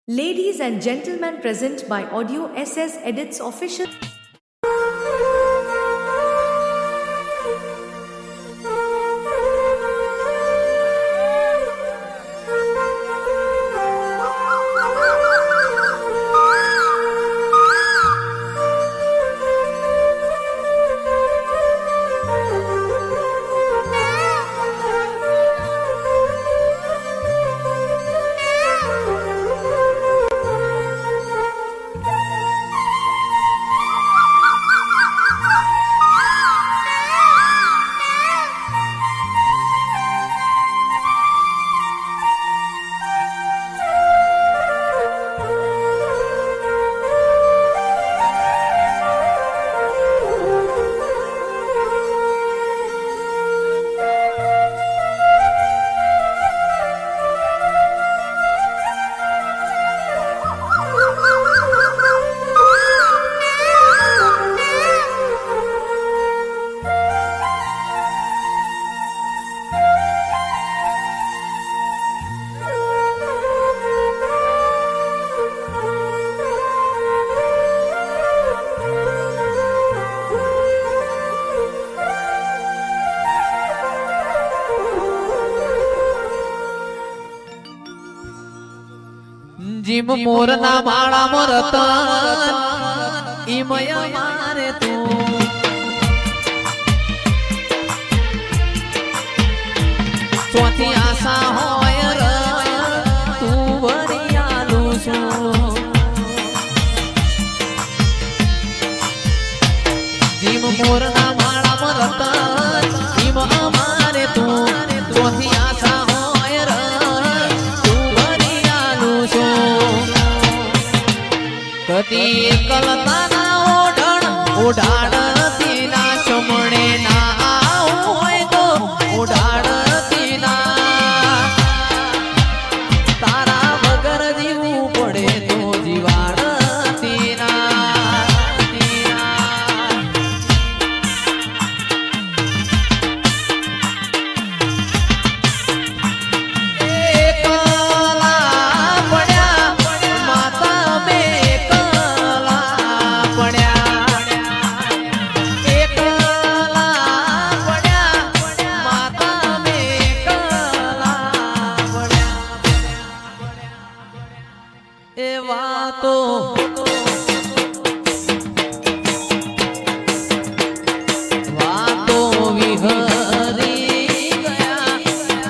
Ladies and gentlemen, present by Audio SS Edits Official. Gym મોરના માળા મરતન ઈમય મારે તું ચોથી આશા હોય ર તું વરિયાલું છું જીમ મોરના માળા મરતન ઈમ મારે તું ચોથી આશા હોય ર કદી કલતાના ઓઢાડતી ના શમણે ના હોય તો ઓઢાડતી ના તારા વગર જીવવું પડે તો જીવાડતી ના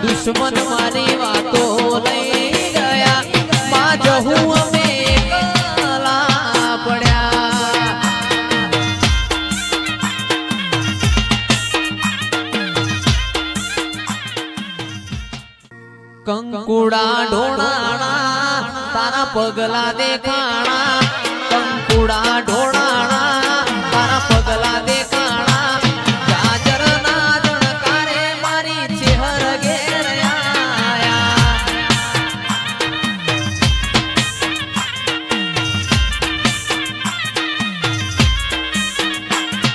દુશ્મન મારી વાતો લઈ ગયા માં જહું અમે કલા પડ્યા કંકુડા ઢોળાણા તારા પગલા દેખાણા કંકુડા ઢોળાણા તારા પગલા દેખાણા જાજર ના જણકારે મારી ચેહર ઘેર આયા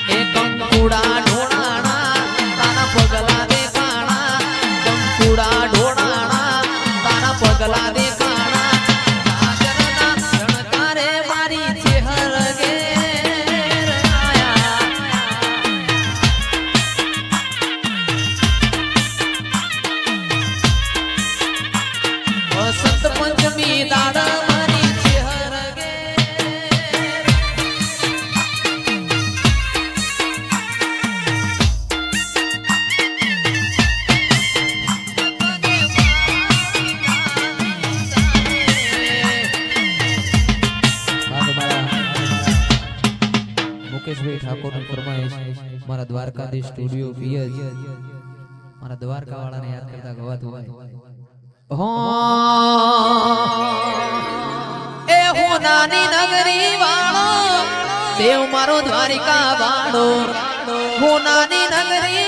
એ કંકુડા ઢોળાણા તારા પગલા દેખાણા કંકુડા ઢોળાણા તારા પગલા દેખાણા જાજર ના જણકારે મારી ચેહર ઘેર આયા વસંત પંચમી દાડા મારી ચેહર ઘેર મુકેશભાઈ ઠાકોરની ફરમાઈશ મારા દ્વારકાધીશ સ્ટુડિયો વીએજ મારા દ્વારકા વાળાને યાદ કરતા ગવાતું હોય એ હોનાની નગરી વાળો દેવ મારો દ્વારિકા વાળો હોનાની નગરી